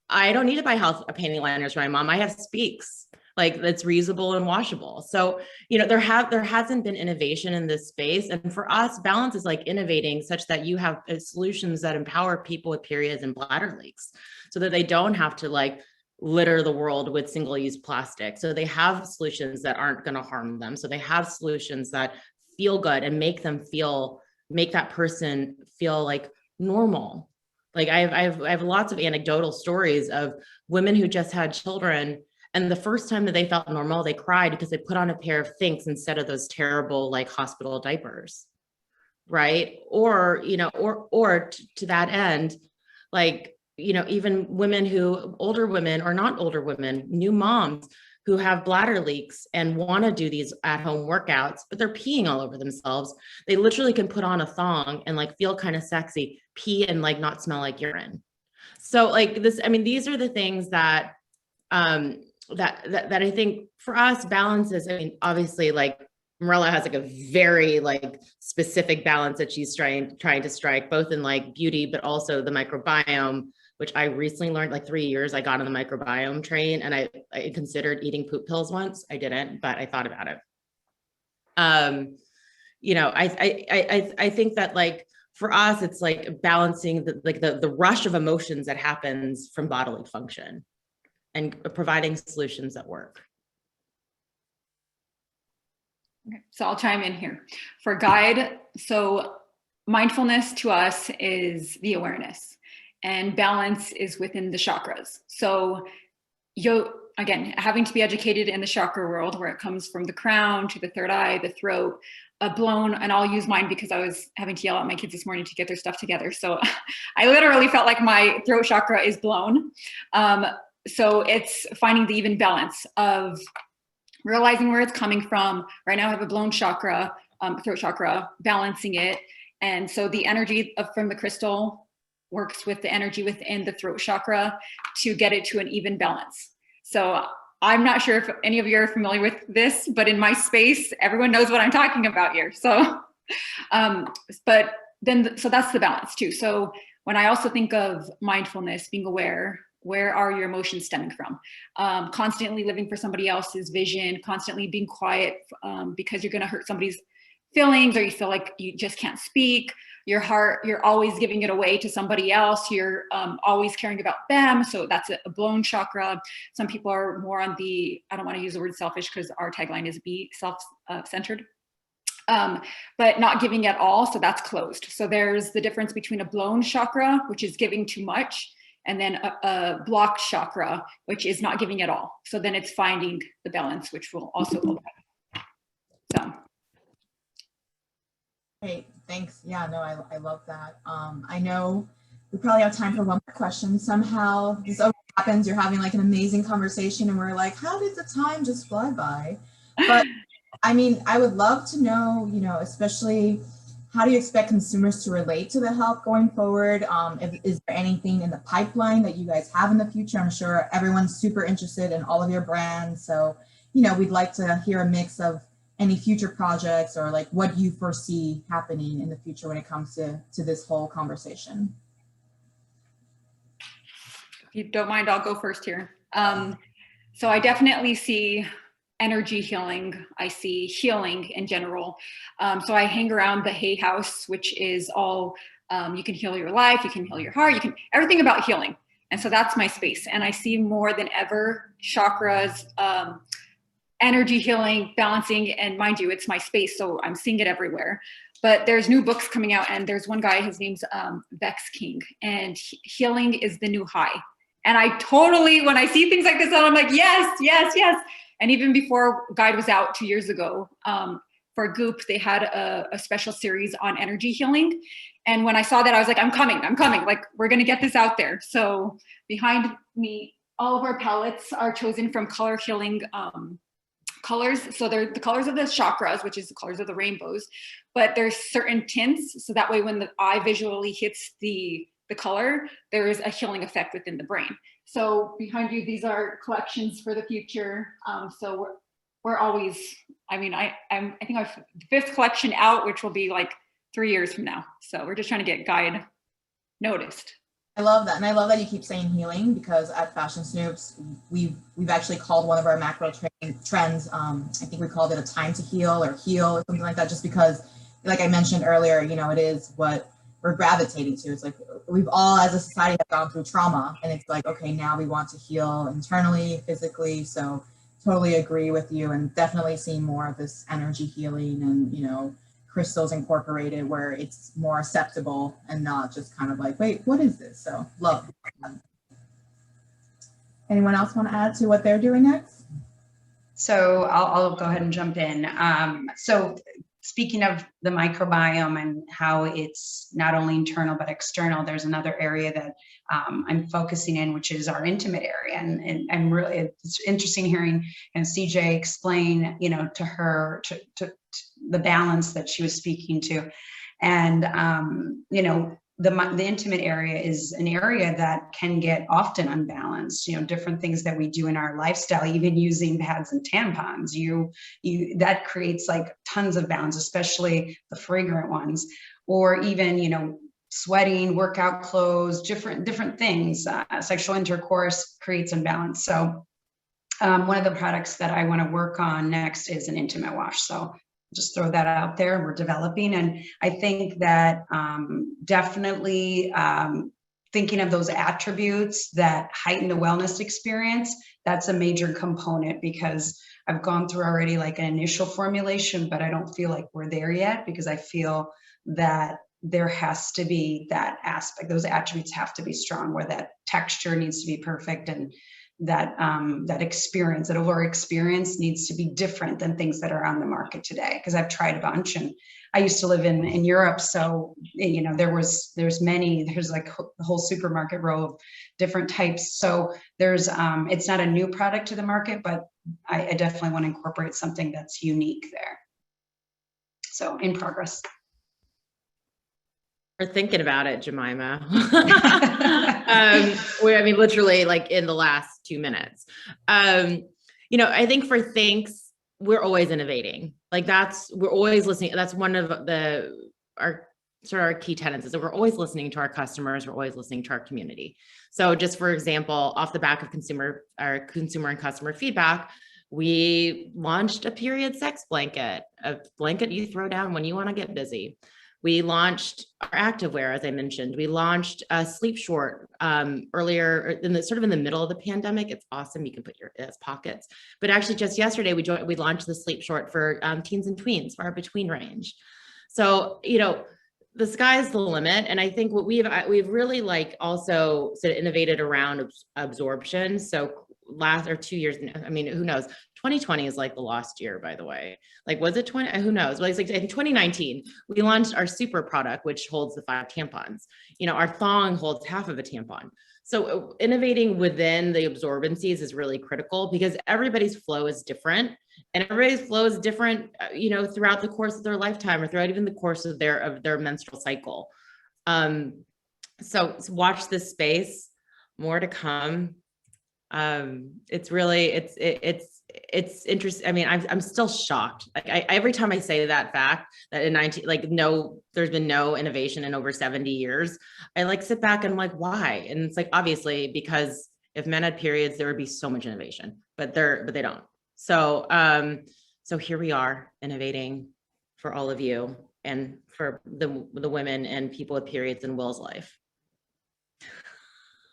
I don't need to buy panty liners for my mom. I have Speaks. like that's reusable and washable. So, you know, there hasn't been innovation in this space. And for us, balance is like innovating such that you have solutions that empower people with periods and bladder leaks so that they don't have to like litter the world with single-use plastic. So they have solutions that aren't going to harm them. So they have solutions that feel good and make that person feel like normal. Like I have lots of anecdotal stories of women who just had children, and the first time that they felt normal, they cried because they put on a pair of Thinx instead of those terrible like hospital diapers, right? Or, you know, or to that end, like, you know, even older women or not older women, new moms who have bladder leaks and want to do these at-home workouts, but they're peeing all over themselves. They literally can put on a thong and like feel kind of sexy, pee and like not smell like urine. So like this, I mean, these are the things that that I think for us balance is, I mean, obviously like Mirella has like a very like specific balance that she's trying to strike, both in like beauty, but also the microbiome, which I recently learned, like 3 years I got on the microbiome train, and I considered eating poop pills once. I didn't, but I thought about it. You know, I think that like for us, it's like balancing the rush of emotions that happens from bodily function and providing solutions that work. Okay, so I'll chime in here. For GEYED, so mindfulness to us is the awareness, and balance is within the chakras. So again, having to be educated in the chakra world, where it comes from the crown to the third eye, the throat, blown, and I'll use mine because I was having to yell at my kids this morning to get their stuff together. So I literally felt like my throat chakra is blown. So it's finding the even balance of realizing where it's coming from. Right now I have a blown chakra, throat chakra, balancing it. And so the energy from the crystal works with the energy within the throat chakra to get it to an even balance. So I'm not sure if any of you are familiar with this, but in my space, everyone knows what I'm talking about here. So, but then, so that's the balance too. So when I also think of mindfulness, being aware, where are your emotions stemming from? Constantly living for somebody else's vision, constantly being quiet because you're gonna hurt somebody's feelings, or you feel like you just can't speak. Your heart, you're always giving it away to somebody else. You're always caring about them. So that's a blown chakra. Some people are more on the, I don't want to use the word selfish because our tagline is be self-centered, but not giving at all. So that's closed. So there's the difference between a blown chakra, which is giving too much, and then a blocked chakra, which is not giving at all. So then it's finding the balance, which will also open. So. Great, thanks. Yeah, no, I love that. I know we probably have time for one more question. Somehow this always happens. You're having like an amazing conversation and we're like, how did the time just fly by? But I mean, I would love to know, you know, especially how do you expect consumers to relate to the health going forward? Is there anything in the pipeline that you guys have in the future? I'm sure everyone's super interested in all of your brands. So, you know, we'd like to hear a mix of any future projects or like what you foresee happening in the future when it comes to this whole conversation. If you don't mind, I'll go first here. So I definitely see energy healing. I see healing in general. So I hang around the Hay House, which is all, you can heal your life, you can heal your heart, you can, everything about healing. And so that's my space. And I see more than ever chakras, energy healing, balancing, and mind you, it's my space, so I'm seeing it everywhere. But there's new books coming out, and there's one guy, his name's Vex King, and healing is the new high. And I totally, when I see things like this, I'm like, yes, yes, yes. And even before GEYED was out 2 years ago, for Goop, they had a special series on energy healing. And when I saw that, I was like, I'm coming, like, we're gonna get this out there. So behind me, all of our palettes are chosen from color healing colors. So they're the colors of the chakras, which is the colors of the rainbows, but there's certain tints. So that way, when the eye visually hits the color, there is a healing effect within the brain. So behind you, these are collections for the future. So we're always, I mean, I think our 5th collection out, which will be like 3 years from now. So we're just trying to get GEYED noticed. I love that. And I love that you keep saying healing, because at Fashion Snoops, we've actually called one of our macro trends, I think we called it a time to heal or something like that, just because, like I mentioned earlier, you know, it is what we're gravitating to. It's like we've all as a society have gone through trauma, and it's like, okay, now we want to heal internally, physically. So totally agree with you, and definitely seeing more of this energy healing and, you know, crystals incorporated where it's more acceptable and not just kind of like, wait, what is this? So love that. Anyone else want to add to what they're doing next? So I'll go ahead and jump in. So speaking of the microbiome and how it's not only internal but external, there's another area that I'm focusing in, which is our intimate area. And I'm really, it's interesting hearing and CJ explain, you know, to her, to the balance that she was speaking to. And, you know, the intimate area is an area that can get often unbalanced, you know, different things that we do in our lifestyle, even using pads and tampons, that creates like tons of balance, especially the fragrant ones, or even, you know, sweating, workout clothes, different things, sexual intercourse creates imbalance. So one of the products that I want to work on next is an intimate wash. So just throw that out there. We're developing. And I think that definitely thinking of those attributes that heighten the wellness experience, that's a major component, because I've gone through already like an initial formulation, but I don't feel like we're there yet, because I feel that there has to be that aspect. Those attributes have to be strong, where that texture needs to be perfect, and that that experience, that overall experience needs to be different than things that are on the market today. Because I've tried a bunch, and I used to live in Europe, so you know there's like a whole supermarket row of different types. So there's it's not a new product to the market, but I definitely want to incorporate something that's unique there. So in progress. We're thinking about it, Jemima. I mean, literally like in the last 2 minutes. You know, I think for Thinx, we're always innovating. Like we're always listening. That's one of our key tenets, is that we're always listening to our customers. We're always listening to our community. So just for example, off the back of our consumer and customer feedback, we launched a period sex blanket, a blanket you throw down when you want to get busy. We launched our activewear, as I mentioned. We launched a sleep short earlier, in the middle of the pandemic. It's awesome. You can put it as pockets. But actually, just yesterday, we launched the sleep short for teens and tweens, for our between range. So, you know, the sky's the limit. And I think what we've really like also sort of innovated around absorption. So 2 years, I mean, who knows? 2020 is like the lost year, by the way. Like, was it 20? Who knows? Well, it's like in 2019, we launched our super product, which holds the 5 tampons. You know, our thong holds half of a tampon. So innovating within the absorbencies is really critical, because everybody's flow is different, and everybody's flow is different, you know, throughout the course of their lifetime, or throughout even the course of their menstrual cycle. So watch this space, more to come. It's really, it's interesting. I mean, I'm still shocked. Like every time I say that fact that there's been no innovation in over 70 years, I like sit back and I'm like, why? And it's like, obviously, because if men had periods, there would be so much innovation, but they don't. So, so here we are innovating for all of you and for the women and people with periods in Will's life.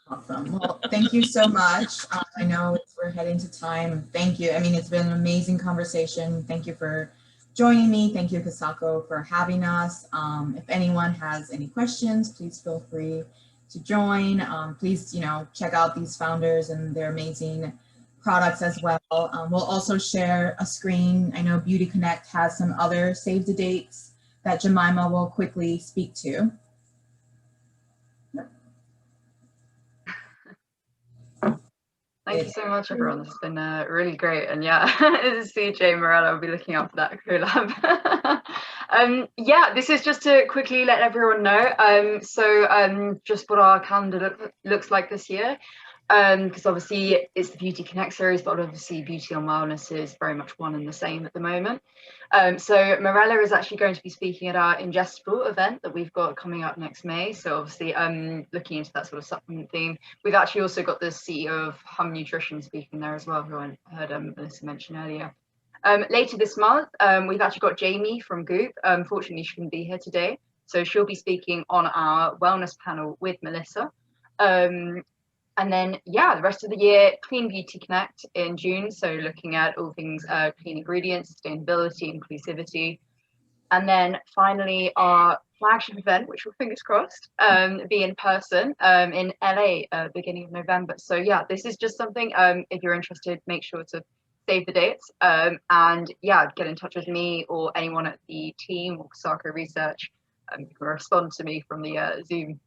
Awesome. Well, thank you so much. I know we're heading to time. Thank you. I mean, it's been an amazing conversation. Thank you for joining me. Thank you, Kasako, for having us. If anyone has any questions, please feel free to join. Please, you know, check out these founders and their amazing products as well. We'll also share a screen. I know Beauty Connect has some other save the dates that Jemima will quickly speak to. Thank you so much, everyone. This has been really great. And yeah, this is CJ, Mirella. I'll be looking out for that collab. Yeah, this is just to quickly let everyone know. So just what our calendar looks like this year. because obviously it's the Beauty Connect series, but obviously beauty and wellness is very much one and the same at the moment. So Mirella is actually going to be speaking at our ingestible event that we've got coming up next May. So obviously looking into that sort of supplement theme. We've actually also got the CEO of Hum Nutrition speaking there as well, who I heard Melissa mention earlier. Later this month, we've actually got Jamie from Goop. Unfortunately, she couldn't be here today. So she'll be speaking on our wellness panel with Melissa. And then, yeah, the rest of the year, Clean Beauty Connect in June. So looking at all things clean ingredients, sustainability, inclusivity. And then finally, our flagship event, which will fingers crossed, be in person in LA beginning of November. So yeah, this is just something, if you're interested, make sure to save the dates. And yeah, get in touch with me or anyone at the team or Kasako Research. You can respond to me from the Zoom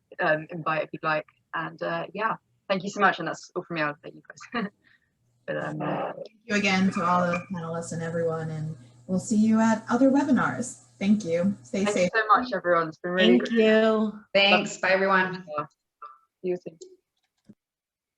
invite if you'd like. And yeah. Thank you so much, and that's all from me. I'll let you guys. But, thank you again to all the panelists and everyone, and we'll see you at other webinars. Thank you. Stay safe. Thank you so much, everyone. It's been really Thank you. Thanks. Bye, everyone. See you soon.